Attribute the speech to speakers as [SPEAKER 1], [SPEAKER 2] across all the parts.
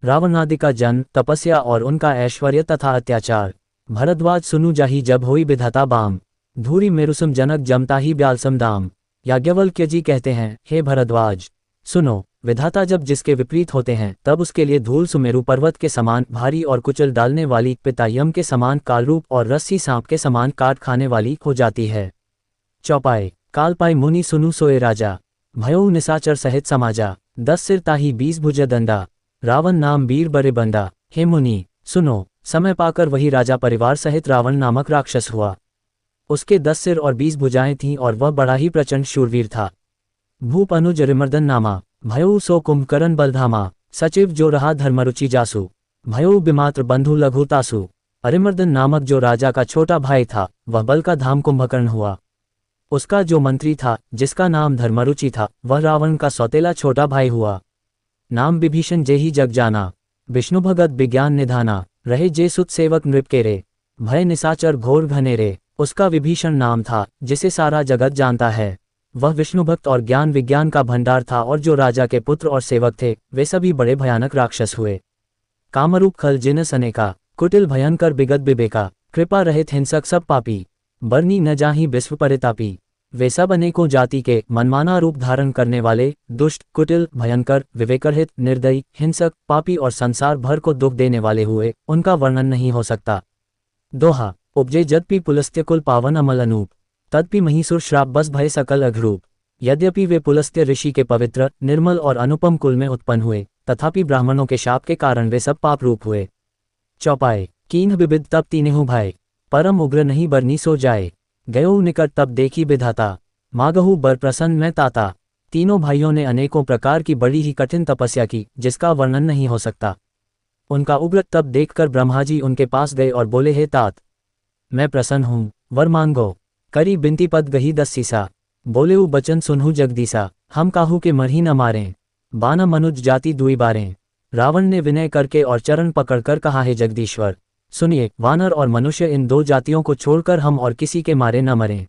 [SPEAKER 1] रावणादि का जन्म, तपस्या और उनका ऐश्वर्य तथा अत्याचार। भरद्वाज सुनु जाहि जब होई विधाता बाम, धूरी मेरुसम जनक जमता ही ब्यालसम दाम। याज्ञवल्क्य जी कहते हैं, हे भरद्वाज सुनो, विधाता जब जिसके विपरीत होते हैं तब उसके लिए धूल सुमेरु पर्वत के समान भारी और कुचल डालने वाली, पिता यम के समान कालरूप और रस्सी सांप के समान काट खाने वाली हो जाती है। चौपाई। काल पाई मुनि सुनु सोए राजा, भयउ निसाचर सहित समाजा। 10 सिर ताही 20 भुज दंडा, रावण नाम वीर बरे बंदा। हे मुनि सुनो, समय पाकर वही राजा परिवार सहित रावण नामक राक्षस हुआ। उसके 10 सिर और 20 भुजाएं थीं और वह बड़ा ही प्रचंड शूरवीर था। भूप अनुज रिमर्दन नामा, भयउ सो कुंभकर्ण बलधामा। सचिव जो रहा धर्मरुचि जासु, भयउ बिमात्र बंधु लघु तासु। अरिमर्दन नामक जो राजा का छोटा भाई था, वह बल का धाम कुंभकर्ण हुआ। उसका जो मंत्री था, जिसका नाम धर्मरुचि था, वह रावण का सौतेला छोटा भाई हुआ। नाम विभीषण जेहि जग जाना, विष्णु भगत विज्ञान निधाना। रहे जे सुत सेवक नृप के रे, भय निसाचर घोर घनेरे। उसका विभीषण नाम था, जिसे सारा जगत जानता है। वह विष्णुभक्त और ज्ञान विज्ञान का भंडार था, और जो राजा के पुत्र और सेवक थे वे सभी बड़े भयानक राक्षस हुए। कामरूप खल जिनस अनेका, कुटिल भयंकर बिगत बिबेका। कृपा रहित हिंसक सब पापी, बरनी न जाहि विश्व परितापी। वे सब अनेकों जाति के मनमाना रूप धारण करने वाले, दुष्ट, कुटिल, भयंकर, विवेकरहित, निर्दयी, हिंसक, पापी और संसार भर को दुख देने वाले हुए। उनका वर्णन नहीं हो सकता। दोहा। उपजे जदपि पुलस्त्य कुल पावन अमल अनूप, तदपि महिसुर श्राप बस भय सकल अघरूप। यद्यपि वे पुलस्त्य ऋषि के पवित्र, निर्मल और अनुपम कुल में उत्पन्न हुए, तथापि ब्राह्मणों के शाप के कारण वे सब पाप रूप हुए। चौपाई। कीन्ह विविध तब तीनेहु भाई, परम उग्र नहीं बरनी सो जाए। गयो निकट तब देखी विधाता, मागहु बर प्रसन्न मैं ताता। तीनों भाइयों ने अनेकों प्रकार की बड़ी ही कठिन तपस्या की, जिसका वर्णन नहीं हो सकता। उनका उग्र तप देखकर ब्रह्मा जी उनके पास गए और बोले, हे तात, मैं प्रसन्न हूँ, वर मांगो। करी बिनती पद गही 10 सीसा, बोले उ बचन सुनहु जगदीसा। हम काहू के मरही न मारें, बाना मनुज जाति दुई बारें। रावण ने विनय करके और चरण पकड़कर कहा, हे जगदीश्वर सुनिए, वानर और मनुष्य इन 2 जातियों को छोड़कर हम और किसी के मारे न मरें।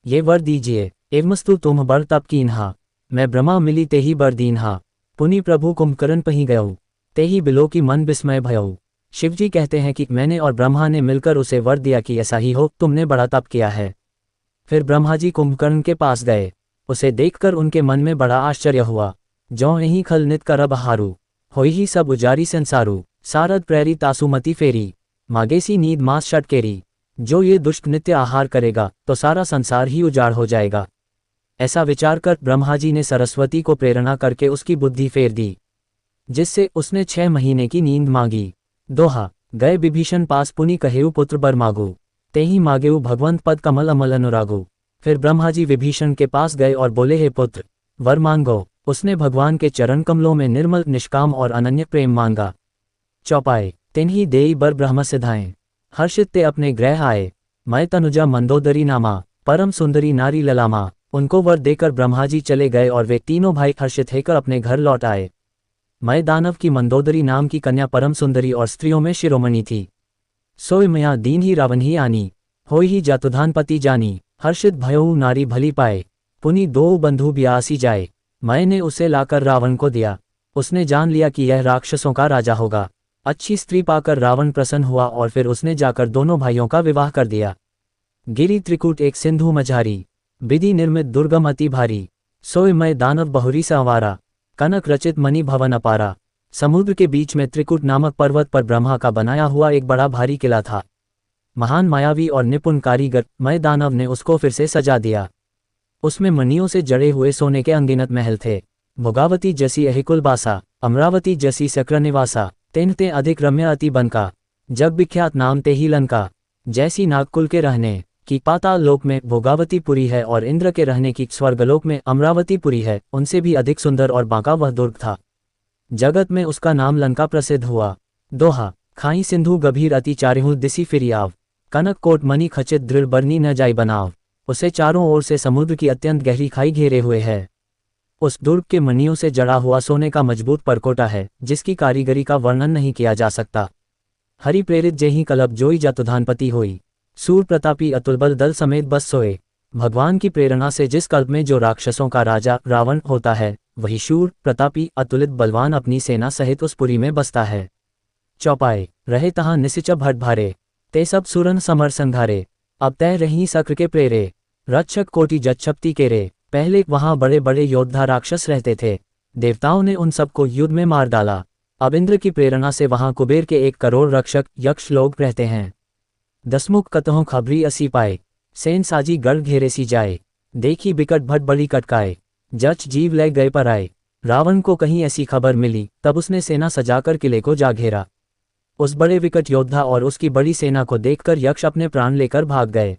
[SPEAKER 1] ये वर दीजिए। एवमस्तु तुम बर तप कीन्हा, मैं ब्रह्मा मिली तेही बर दीन्हा। पुनि प्रभु कुंभकर्ण पही गयऊ, तेही बिलो की मन विस्मय भयऊ। शिवजी कहते हैं कि मैंने और ब्रह्मा ने मिलकर उसे वर दिया कि ऐसा ही हो, तुमने बड़ा तप किया है। फिर ब्रह्मा जी कुंभकर्ण के पास गए। उसे देखकर उनके मन में बड़ा आश्चर्य हुआ। जौ यही खल नित करब हारू, होई ही सब उजारी संसारू। सारद प्रेरी तासुमति फेरी, मागेसी नींद मास षटकेरी। जो ये दुष्ट नित्य आहार करेगा तो सारा संसार ही उजाड़ हो जाएगा। ऐसा विचार कर ब्रह्मा जी ने सरस्वती को प्रेरणा करके उसकी बुद्धि फेर दी, जिससे उसने 6 महीने की नींद मांगी। दोहा। गए विभीषण पास पुनि कहेउ पुत्र बर मागू, तेहि मागेउ भगवंत पद कमल अमल अनुरागु। फिर ब्रह्मा जी विभीषण के पास गए और बोले, हे पुत्र, वर मांगो। उसने भगवान के चरण कमलों में निर्मल, निष्काम और अनन्य प्रेम मांगा। चौपाई। तिन्ही देई बर ब्रह्म सिधाएं, हर्षित ते अपने ग्रह आए। मैं तनुजा मंदोदरी नामा, परम सुंदरी नारी ललामा। उनको वर देकर ब्रह्मा जी चले गए और वे तीनों भाई हर्षित होकर अपने घर लौट आए। मैं दानव की मंदोदरी नाम की कन्या परम सुंदरी और स्त्रियों में शिरोमणि थी। सोई मया दीन ही रावण ही आनी, होई ही जातुधान पति जानी। हर्षित भयऊ नारी भली पाए, पुनि 2 बंधु ब्यासी जाए। मैंने उसे लाकर रावण को दिया। उसने जान लिया कि यह राक्षसों का राजा होगा। अच्छी स्त्री पाकर रावण प्रसन्न हुआ और फिर उसने जाकर दोनों भाइयों का विवाह कर दिया। गिरी त्रिकूट एक सिंधु मझारी, विधि निर्मित दुर्गम अति भारी। सोई मैं दानव बहुरी संवारा, कनक रचित मणि भवन अपारा। समुद्र के बीच में त्रिकूट नामक पर्वत पर ब्रह्मा का बनाया हुआ एक बड़ा भारी किला था। महान मायावी और निपुण कारीगर मैं दानव ने उसको फिर से सजा दिया। उसमें मणियों से जड़े हुए सोने के अनगिनत महल थे। भोगावती जैसी अहिकुल बासा, अमरावती जैसी सक्र निवासा। तेनते अधिक रम्य अति बनका, जग विख्यात नाम ते ही लंका। जैसी नागकुल के रहने की पाताल लोक में भोगावतीपुरी है और इंद्र के रहने की स्वर्गलोक में अमरावतीपुरी है, उनसे भी अधिक सुंदर और बांका वह दुर्ग था। जगत में उसका नाम लंका प्रसिद्ध हुआ। दोहा। खाई सिंधु गभीर अति चारिहु दिसी फिरियाव, कनक कोट मणि खचित दृढ़ बरनी न जाई बनाव। उसे चारों ओर से समुद्र की अत्यंत गहरी खाई घेरे हुए है। उस दुर्ग के मणियों से जड़ा हुआ सोने का मजबूत परकोटा है, जिसकी कारीगरी का वर्णन नहीं किया जा सकता। हरि प्रेरित जेहि कलब जोई जातुधानपति होई, सूर प्रतापी अतुलबल दल समेत बस सोए। भगवान की प्रेरणा से जिस कल्प में जो राक्षसों का राजा रावण होता है, वही शूर प्रतापी अतुलित बलवान अपनी सेना सहित उस पुरी में बसता है। चौपाए रहे तहाँ निसिचब हट भारे, ते सब सुरन समर संघारे, अब तय रही सक्र के प्रेरे, रक्षक कोटि जच्छपति केरे। पहले वहां बड़े बड़े योद्धा राक्षस रहते थे, देवताओं ने उन सबको युद्ध में मार डाला। अब इंद्र की प्रेरणा से वहां कुबेर के 1 करोड़ रक्षक यक्ष लोग रहते हैं। 10 मुख कतहों खबरी असी पाए, सेन साजी गढ़ घेरे सी जाए, देखी बिकट भट बड़ी कटकाए, जच जीव ले गए पर आए। रावण को कहीं ऐसी खबर मिली, तब उसने सेना सजाकर किले को जा घेरा। उस बड़े विकट योद्धा और उसकी बड़ी सेना को देखकर यक्ष अपने प्राण लेकर भाग गए।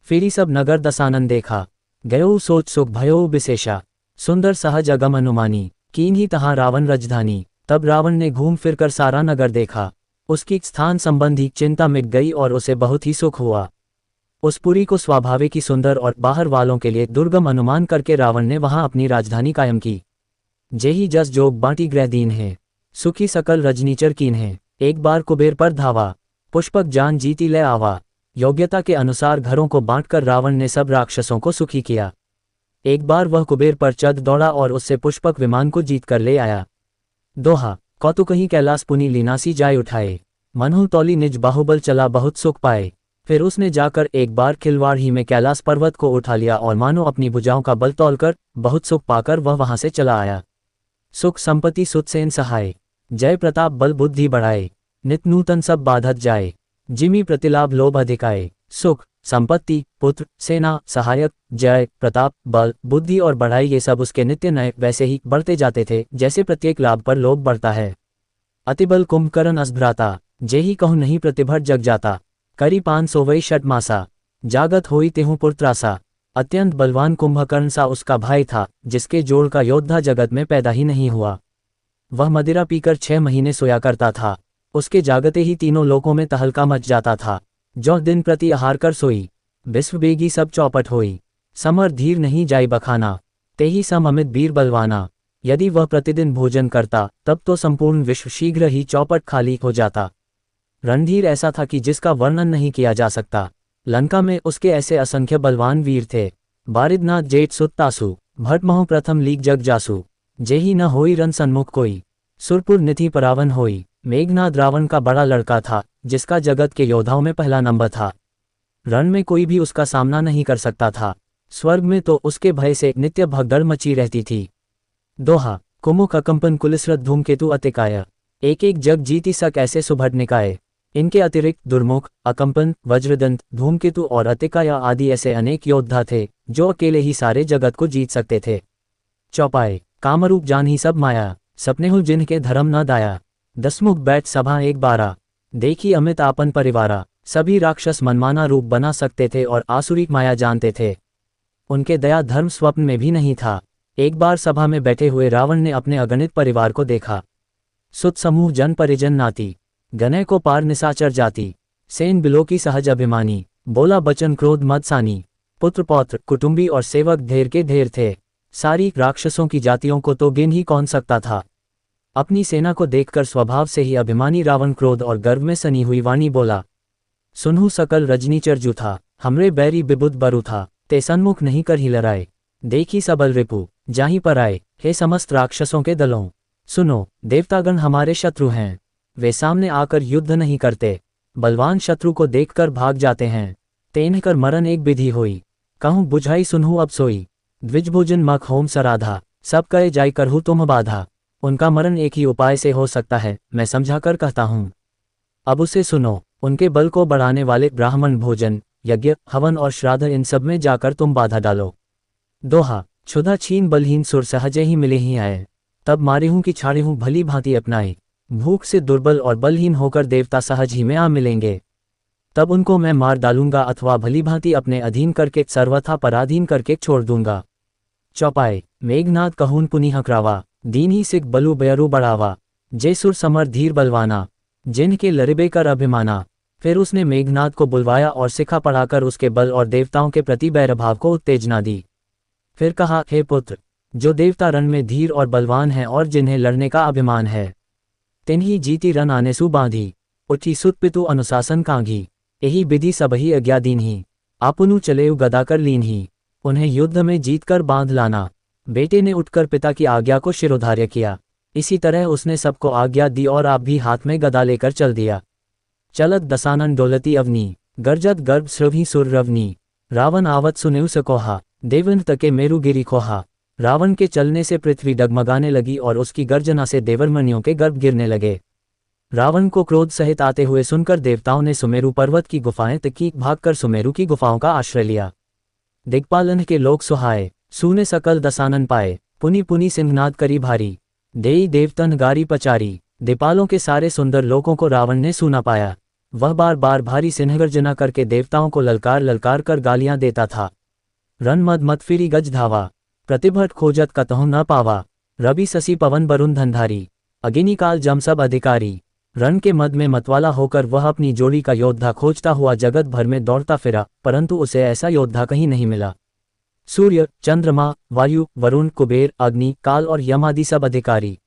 [SPEAKER 1] फिरी सब नगर दसानन देखा, गयो सोच सुख भयो विशेषा, सुंदर सहज अगम अनुमानी, कीन ही तहाँ रावण राजधानी। तब रावण ने घूम फिरकर सारा नगर देखा, उसकी स्थान संबंधी चिंता मिट गई और उसे बहुत ही सुख हुआ। उस पुरी को स्वाभाविक ही सुंदर और बाहर वालों के लिए दुर्गम अनुमान करके रावण ने वहां अपनी राजधानी कायम की। जेही जस जोग बाटी ग्रह दीन है, सुखी सकल रजनीचर कीन है। एक बार कुबेर पर धावा, पुष्पक जान जीती ले आवा। योग्यता के अनुसार घरों को बांटकर रावण ने सब राक्षसों को सुखी किया। एक बार वह कुबेर पर चढ़ दौड़ा और उससे पुष्पक विमान को जीत कर ले आया। दोहा कौतुक ही कैलाश पुनी लीनासी जाय उठाए, मनहु तौली निज बाहुबल चला बहुत सुख पाए। फिर उसने जाकर एक बार खिलवाड़ ही में कैलाश पर्वत को उठा लिया और मानो अपनी भुजाओं का बल तौलकर बहुत सुख पाकर वह वहां से चला आया। सुख संपत्ति सुतसेन सहाय, जय प्रताप बल बुद्धि बढ़ाए, नित नूतन सब बाधत जाए, जिमी प्रतिलाभ लोभ अधिकाए। सुख संपत्ति पुत्र सेना सहायक जय प्रताप बल बुद्धि और बढ़ाई ये सब उसके नित्य नए वैसे ही बढ़ते जाते थे जैसे प्रत्येक लाभ पर लोभ बढ़ता है। अतिबल कुंभकर्ण असभ्राता, जेही कहूँ नहीं प्रतिभट जग जाता। करी 500 वै षट मासा, जागत होई तेहू पुरत्रासा। अत्यंत बलवान कुंभकर्ण सा उसका भाई था, जिसके जोड़ का योद्धा जगत में पैदा ही नहीं हुआ। वह मदिरा पीकर 6 महीने सोया करता था, उसके जागते ही तीनों लोकों में तहलका मच जाता था। जो दिन प्रति आहार कर सोई, विश्व बेगी सब चौपट होई। समर धीर नहीं जाई बखाना, तेही सम अमित वीर बलवाना। यदि वह प्रतिदिन भोजन करता तब तो संपूर्ण विश्व शीघ्र ही चौपट खाली हो जाता। रणधीर ऐसा था कि जिसका वर्णन नहीं किया जा सकता। लंका में उसके ऐसे असंख्य बलवान वीर थे। बारिदनाथ जेठ सुत तासु, भटमहु प्रथम लीग जग जासु। जेही न होई रन सन्मुख कोई, सुरपुर निधि परावन होई। मेघनाद रावण का बड़ा लड़का था, जिसका जगत के योद्धाओं में पहला नंबर था। रण में कोई भी उसका सामना नहीं कर सकता था। स्वर्ग में तो उसके भय से नित्य भगदड़ मची रहती थी। दोहा कुमुख अकंपन कुलिसरत धूमकेतु अतिकाय, एक एक जग जीती सक ऐसे सुभट निकाय। इनके अतिरिक्त दुर्मुख अकंपन वज्रदंत धूमकेतु और अतिकाय आदि ऐसे अनेक योद्धा थे जो अकेले ही सारे जगत को जीत सकते थे। चौपाए कामरूप जान ही सब माया, सपने हो जिनके धर्म न दाया। 10 मुख बैठ सभा एक बारा, देखी अमित आपन परिवारा। सभी राक्षस मनमाना रूप बना सकते थे और आसुरी माया जानते थे। उनके दया धर्म स्वप्न में भी नहीं था। एक बार सभा में बैठे हुए रावण ने अपने अगणित परिवार को देखा। सुत समूह जन परिजन नाती, गनय को पार निशाचर जाति। सेन बिलो की सहज अभिमानी, बोला बचन क्रोध मद सानी। पुत्र पौत्र कुटुंबी और सेवक ढेर के ढेर थे। सारी राक्षसों की जातियों को तो गिन ही कौन सकता था। अपनी सेना को देखकर स्वभाव से ही अभिमानी रावण क्रोध और गर्व में सनी हुई वाणी बोला, सुनहु सकल रजनीचर जू था, हमरे बैरी बिबुद बरु था। ते सन्मुख नहीं कर ही लड़ाए, देखी सबल रिपु जाही पर आए। हे समस्त राक्षसों के दलों, सुनो देवतागण हमारे शत्रु हैं। वे सामने आकर युद्ध नहीं करते, बलवान शत्रु को देखकर भाग जाते हैं। तेन कर मरण एक विधि होई, कहूँ बुझाई सुनहु अब सोई। द्विजभोजन मख होम सराधा, सब कहे जाय करहु तुम बाधा। उनका मरण एक ही उपाय से हो सकता है, मैं समझाकर कहता हूँ, अब उसे सुनो। उनके बल को बढ़ाने वाले ब्राह्मण भोजन यज्ञ हवन और श्राद्ध इन सब में जाकर तुम बाधा डालो। दोहा क्षुधा छीन बलहीन सुर सहजे ही मिले ही आए, तब मारे हूँ कि छाड़े हूँ भली भांति अपनाए। भूख से दुर्बल और बलहीन होकर देवता सहज ही में आ मिलेंगे, तब उनको मैं मार डालूंगा अथवा भली भांति अपने अधीन करके सर्वथा पराधीन करके छोड़ दूंगा। चौपाए मेघनाद कहून पुनि हकरावा, दीन ही सिख बलु बयरु बढ़ावा। जय सुर समर धीर बलवाना, जिनके लरिबे कर अभिमाना। फिर उसने मेघनाद को बुलवाया और सिखा पढ़ाकर उसके बल और देवताओं के प्रति बैरभाव को उत्तेजना दी। फिर कहा, हे पुत्र, जो देवता रण में धीर और बलवान हैं और जिन्हें लड़ने का अभिमान है, तिन्ही जीती रन आने सु बांधी। उठी सुत पितु अनुशासन कांघी, यही विधि सबही अज्ञा दीन ही। आपुनु चले गदा कर लीन ही, उन्हें युद्ध में जीत कर बांध लाना। बेटे ने उठकर पिता की आज्ञा को शिरोधार्य किया। इसी तरह उसने सबको आज्ञा दी और आप भी हाथ में गदा लेकर चल दिया। चलत दसानन डोलती अवनी, गर्जत गर्भ श्रवी सुर रवनी, रावण आवत सुनेउ सकोहा, देवन तके मेरु गिरी खोहा। रावण के चलने से पृथ्वी डगमगाने लगी और उसकी गर्जना से देवरमणियों के गर्भ गिरने लगे। रावण को क्रोध सहित आते हुए सुनकर देवताओं ने सुमेरु पर्वत की गुफाएं तकी, भागकर सुमेरु की गुफाओं का आश्रय लिया। दिक्पालन के लोग सुहाए, सूने सकल दसानन पाए, पुनि पुनि सिंहनाद करी भारी, देई देवतन गारी पचारी। दिपालों के सारे सुंदर लोगों को रावण ने सूना पाया। वह बार बार भारी सिंहगर्जना करके देवताओं को ललकार ललकार कर गालियां देता था। रन मद मत फिरी गज धावा, प्रतिभट खोजत कतहु न पावा, रवि शशि पवन वरुण धनधारी, अगिनिकाल जम सब अधिकारी। रण के मद में मतवाला होकर वह अपनी जोड़ी का योद्धा खोजता हुआ जगत भर में दौड़ता फिरा, परंतु उसे ऐसा योद्धा कहीं नहीं मिला। सूर्य, चंद्रमा, वायु, वरुण, कुबेर, अग्नि, काल और यम आदि सब अधिकारी।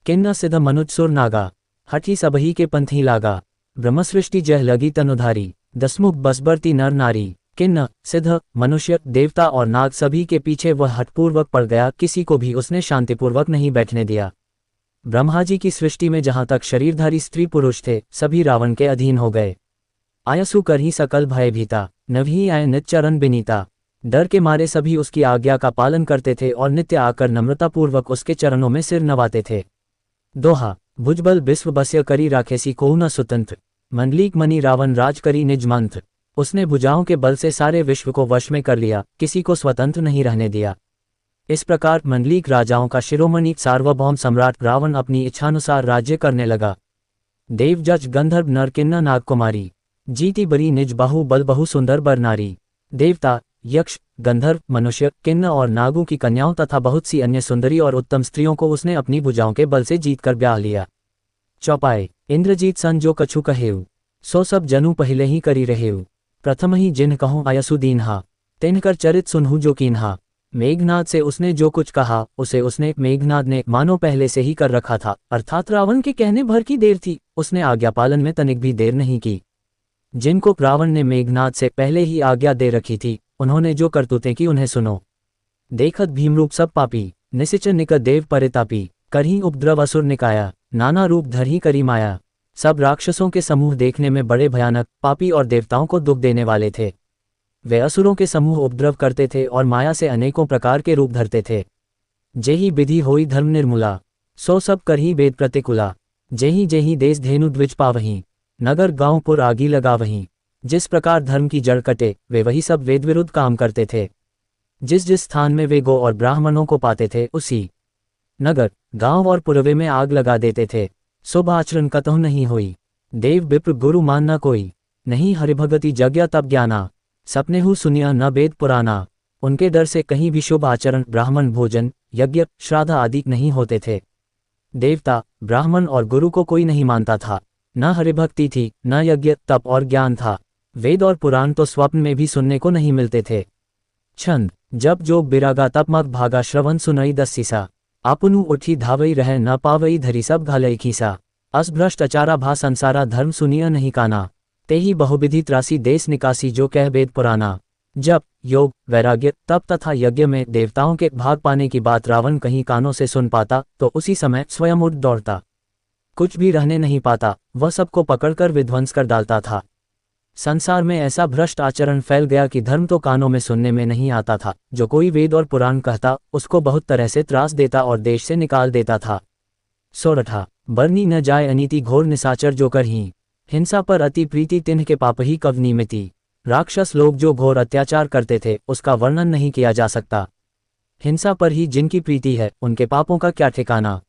[SPEAKER 1] किन्न सिद्ध मनुज सुर नागा, हठी सबही के पंथी लागा, ब्रह्मसृष्टि जह लगी तनुधारी, दसमुख बसबरती नर नारी। किन्न, सिद्ध, मनुष्य, देवता और नाग सभी के पीछे वह हठपूर्वक पड़ गया, किसी को भी उसने शांतिपूर्वक नहीं बैठने दिया। ब्रह्माजी की सृष्टि में जहां तक शरीरधारी स्त्री पुरुष थे, सभी रावण के अधीन हो गए। आयसु कर ही सकल भय भीता, नवही आय नित चरण बिनीता। डर के मारे सभी उसकी आज्ञा का पालन करते थे और नित्य आकर नम्रतापूर्वक उसके चरणों में सिर नवाते थे। दोहा, भुजबल विश्व बस्य करी राखेसी कोहु न सुतंत्र, मंडलीक मणि रावण राज करी निज मंत्र। उसने भुजाओं के बल से सारे विश्व को वश में कर लिया, किसी को स्वतंत्र नहीं रहने दिया। इस प्रकार मंडलीक राजाओं का शिरोमणि सार्वभौम सम्राट रावण अपनी इच्छानुसार राज्य करने लगा। देव जज गंधर्व नर किन्न नाग कुमारी, जीती बरी निज बाहु बल बहु सुंदर बर नारी। देवता, यक्ष, गंधर्व, मनुष्य, किन्न और नागों की कन्याओं तथा बहुत सी अन्य सुंदरी और उत्तम स्त्रियों को उसने अपनी भुजाओं के बल से जीतकर ब्याह लिया। चौपाए, इंद्रजीत सन जो कछु कहेउ, सो सब जनु पहले ही करी रहेउ। प्रथम ही जिन्ह कहूँ आयसु दीन्हा, तिन्हकर चरित सुनहु जो कीन्हा। मेघनाद से उसने जो कुछ कहा उसे उसने मेघनाद ने मानो पहले से ही कर रखा था, अर्थात रावण के कहने भर की देर थी, उसने आज्ञा पालन में तनिक भी देर नहीं की। जिनको रावण ने मेघनाद से पहले ही आज्ञा दे रखी थी, उन्होंने जो करतूतें की उन्हें सुनो। देखत भीमरूप सब पापी, निसिचर निकट देव परितापी, करही उपद्रव असुर निकाया, नाना रूप धरही करी माया। सब राक्षसों के समूह देखने में बड़े भयानक, पापी और देवताओं को दुख देने वाले थे। वे असुरों के समूह उपद्रव करते थे और माया से अनेकों प्रकार के रूप धरते थे। जेही विधि होई धर्म निर्मूला, सो सब करही वेद प्रतिकूला। जेही जेही देश धेनु द्विज पावहीं, नगर गांव पुर आगी लगा वहीं। जिस प्रकार धर्म की जड़ कटे, वे वही सब वेद विरुद्ध काम करते थे। जिस जिस स्थान में वे गो और ब्राह्मणों को पाते थे, उसी नगर, गांव और पुरवे में आग लगा देते थे। शुभ आचरण कतहु नहीं होई, देव विप्र गुरु मान न कोई। नहीं हरिभगति जग्या तप ज्ञाना, सपने हु सुनिया न वेद पुराना। उनके डर से कहीं भी शुभ आचरण, ब्राह्मण भोजन, यज्ञ, श्राद्ध आदि नहीं होते थे। देवता, ब्राह्मण और गुरु को कोई नहीं मानता था। न हरिभक्ति थी, न यज्ञ, तप और ज्ञान था। वेद और पुराण तो स्वप्न में भी सुनने को नहीं मिलते थे। छंद, जब जोग बिरागा तप मग भागा श्रवण सुनई दस सीसा। आपनु उठी धावई रह न पावई धरी सब घालई खीसा। अस भ्रष्ट अचारा भा संसारा धर्म सुनिया नहीं काना। तेही बहुविधि त्रासी देश निकासी जो कह वेद पुराना। जब योग, वैराग्य, तप तथा यज्ञ में देवताओं के भाग पाने की बात रावण कहीं कानों से सुन पाता तो उसी समय स्वयं उठ दौड़ता। कुछ भी रहने नहीं पाता, वह सबको पकड़कर विध्वंस कर डालता था। संसार में ऐसा भ्रष्ट आचरण फैल गया कि धर्म तो कानों में सुनने में नहीं आता था। जो कोई वेद और पुराण कहता, उसको बहुत तरह से त्रास देता और देश से निकाल देता था। सोरठा, बरनी न जाय अनीति घोर निशाचर जो करही। हिंसा पर अति प्रीति तिन्ह के पाप ही कवनी मिति। राक्षस लोग जो घोर अत्याचार करते थे, उसका वर्णन नहीं किया जा सकता। हिंसा पर ही जिनकी प्रीति है, उनके पापों का क्या ठिकाना।